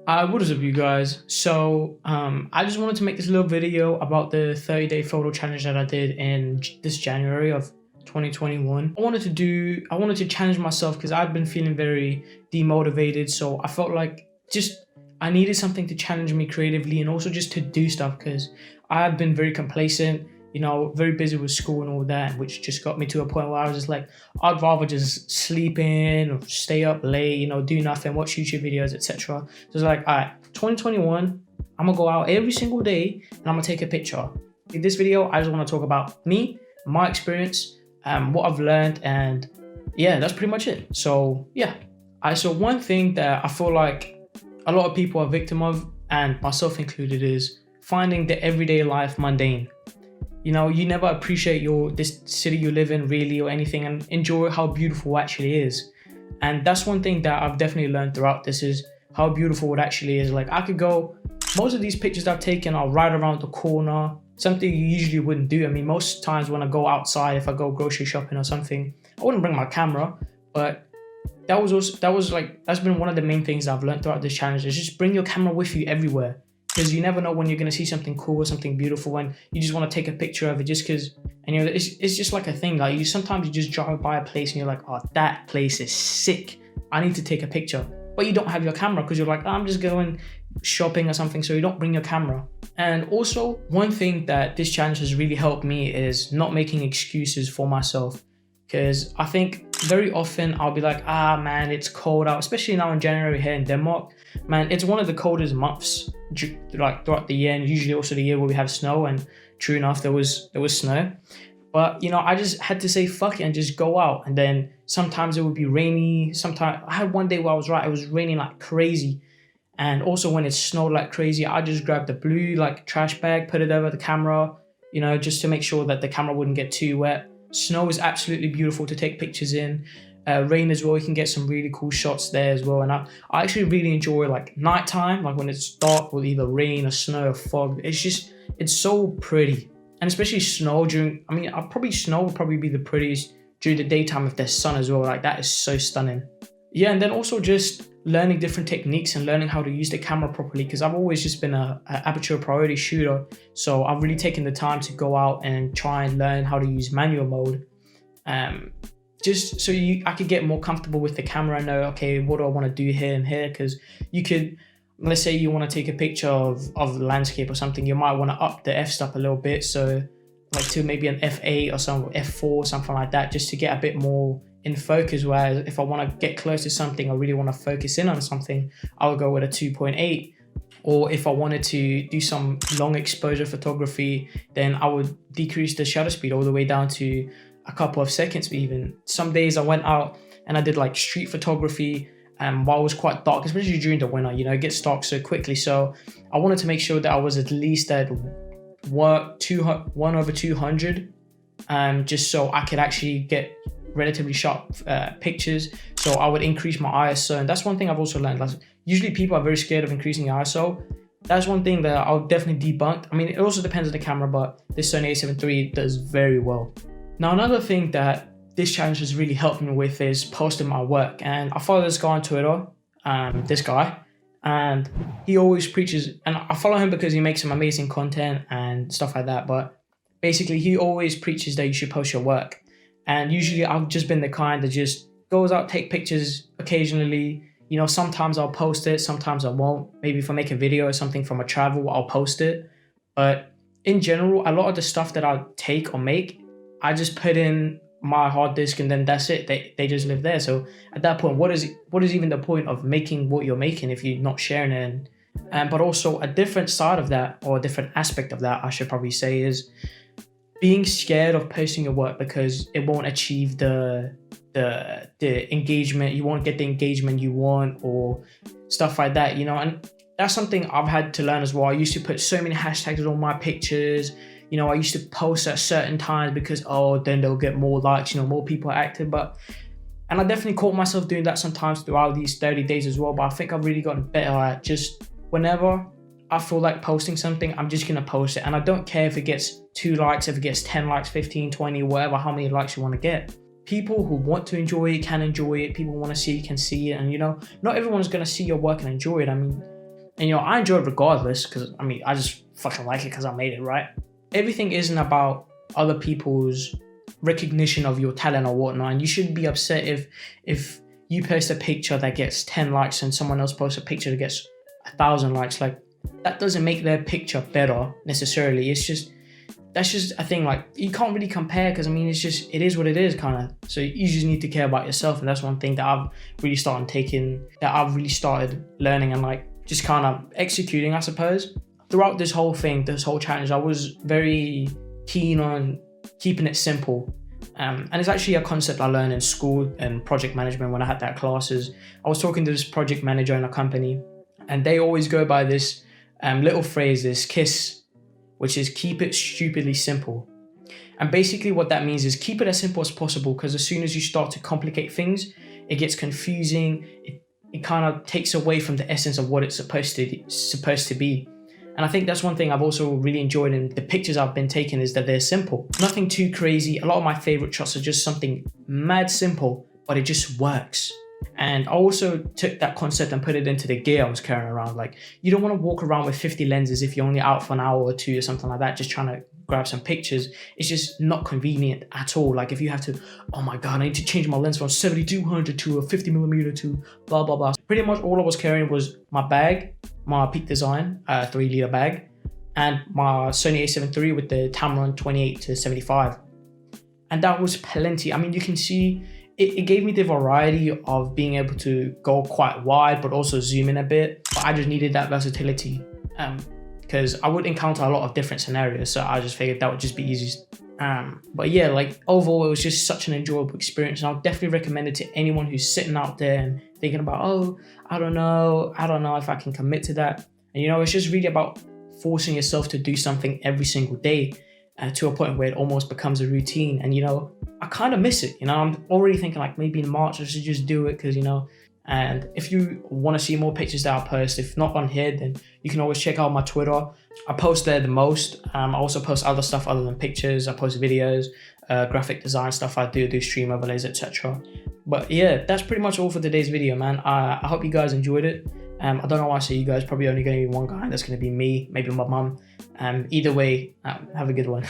What is up, you guys? I just wanted to make this little video about the 30-day photo challenge that I did in this January of 2021. I wanted to challenge myself because I'd been feeling very demotivated. So I felt like I needed something to challenge me creatively and also just to do stuff because I had been very complacent, very busy with school and all that, which just got me to a point where I was just like, I'd rather just sleep in or stay up late, do nothing, watch YouTube videos, etc. So it's like, all right, 2021, I'm gonna go out every single day and I'm gonna take a picture. In this video, I just want to talk about me, my experience, what I've learned, and yeah, that's pretty much it. So yeah, so one thing that I feel like a lot of people are victim of, and myself included, is finding the everyday life mundane. You never appreciate this city you live in really or anything and enjoy how beautiful it actually is. And that's one thing that I've definitely learned throughout this is how beautiful it actually is. Like most of these pictures I've taken are right around the corner, something you usually wouldn't do. I mean, most times when I go outside, if I go grocery shopping or something, I wouldn't bring my camera, but that's been one of the main things I've learned throughout this challenge is just bring your camera with you everywhere. Because you never know when you're going to see something cool or something beautiful and you just want to take a picture of it just because, and it's just like a thing. Like sometimes you just drive by a place and you're like, oh, that place is sick, I need to take a picture. But you don't have your camera because you're like, oh, I'm just going shopping or something, so you don't bring your camera. And also, one thing that this challenge has really helped me is not making excuses for myself. Because I think very often I'll be like, man, it's cold out, especially now in January here in Denmark. Man, it's one of the coldest months like throughout the year, and usually also the year where we have snow. And true enough, there was snow. But I just had to say fuck it and just go out. And then sometimes it would be rainy. Sometimes I had one day where it was raining like crazy. And also when it snowed like crazy, I just grabbed the blue trash bag, put it over the camera, just to make sure that the camera wouldn't get too wet. Snow is absolutely beautiful to take pictures in. Rain as well, you can get some really cool shots there as well. And I actually really enjoy nighttime, when it's dark with either rain or snow or fog. It's so pretty. And especially snow snow would probably be the prettiest during the daytime if there's sun as well. That is so stunning. Yeah, and then also just learning different techniques and learning how to use the camera properly, because I've always just been a aperture priority shooter. So I've really taken the time to go out and try and learn how to use manual mode. Just so I could get more comfortable with the camera and know, okay, what do I want to do here and here? Because let's say you want to take a picture of the landscape or something, you might want to up the f-stop a little bit. So to maybe an f8 or some f4, something like that, just to get a bit more in focus. Whereas if I want to get close to something, I really want to focus in on something, I would go with a 2.8. Or if I wanted to do some long exposure photography, then I would decrease the shutter speed all the way down to a couple of seconds even. Some days I went out and I did street photography while it was quite dark, especially during the winter, it gets dark so quickly. So I wanted to make sure that I was at least at 1/200, just so I could actually get relatively sharp pictures. So I would increase my ISO, and that's one thing I've also learned. Usually people are very scared of increasing the ISO. That's one thing that I'll definitely debunk. I mean, it also depends on the camera, but this Sony a7 III does very well. Now, another thing that this challenge has really helped me with is posting my work. And I follow this guy on Twitter, and he always preaches, and I follow him because he makes some amazing content and stuff like that. But basically, he always preaches that you should post your work. And usually I've just been the kind that just goes out, take pictures occasionally. Sometimes I'll post it, sometimes I won't. Maybe if I make a video or something from a travel, I'll post it. But in general, a lot of the stuff that I take or make, I just put in my hard disk and then that's it. They just live there. So at that point, what is even the point of making what you're making if you're not sharing it? But also a different side of that, or a different aspect of that, I should probably say, is being scared of posting your work because it won't achieve the engagement. You won't get the engagement you want or stuff like that, and that's something I've had to learn as well. I used to put so many hashtags on my pictures. I used to post at certain times because, then they'll get more likes, more people are active. And I definitely caught myself doing that sometimes throughout these 30 days as well. But I think I've really gotten better at just whenever I feel like posting something, I'm just going to post it. And I don't care if it gets 2 likes, if it gets 10 likes, 15, 20, whatever, how many likes you want to get. People who want to enjoy it can enjoy it. People who want to see it can see it. And, not everyone's going to see your work and enjoy it. I mean, And I enjoy it regardless, because I mean, I just fucking like it because I made it, right? Everything isn't about other people's recognition of your talent or whatnot, and you shouldn't be upset if you post a picture that gets 10 likes and someone else posts a picture that gets 1,000 likes. Like, that doesn't make their picture better necessarily. That's just a thing. Like, you can't really compare, because I mean, it is what it is, kind of. So you just need to care about yourself, and that's one thing that I've really started learning and like just kind of executing, I suppose. Throughout this whole challenge, I was very keen on keeping it simple. And it's actually a concept I learned in school and project management when I had that classes. I was talking to this project manager in a company, and they always go by this little phrase, this KISS, which is keep it stupidly simple. And basically what that means is keep it as simple as possible, because as soon as you start to complicate things, it gets confusing. It kind of takes away from the essence of what it's supposed to be. And I think that's one thing I've also really enjoyed in the pictures I've been taking, is that they're simple. Nothing too crazy. A lot of my favorite shots are just something mad simple, but it just works. And I also took that concept and put it into the gear I was carrying around. Like, you don't want to walk around with 50 lenses if you're only out for an hour or two or something like that, just trying to grab some pictures. It's just not convenient at all. Like, if you have to, oh my God, I need to change my lens from 7200 to a 50mm to blah, blah, blah. Pretty much all I was carrying was my bag, my Peak Design 3-liter bag, and my Sony a7 III with the Tamron 28-75. And that was plenty. I mean, you can see it gave me the variety of being able to go quite wide, but also zoom in a bit. But I just needed that versatility because I would encounter a lot of different scenarios. So I just figured that would just be easiest. But yeah, like overall, it was just such an enjoyable experience. And I'll definitely recommend it to anyone who's sitting out there and thinking about, oh, I don't know if I can commit to that. And it's just really about forcing yourself to do something every single day to a point where it almost becomes a routine. And I kind of miss it. I'm already thinking like maybe in March I should just do it, because and if you want to see more pictures that I post, if not on here, then you can always check out my Twitter. I post there the most. I also post other stuff other than pictures. I post videos, graphic design stuff. I do stream overlays, etc. But yeah, that's pretty much all for today's video, man. I hope you guys enjoyed it. I don't know why I say you guys, probably only going to be one guy. That's going to be me, maybe my mum. Either way, have a good one.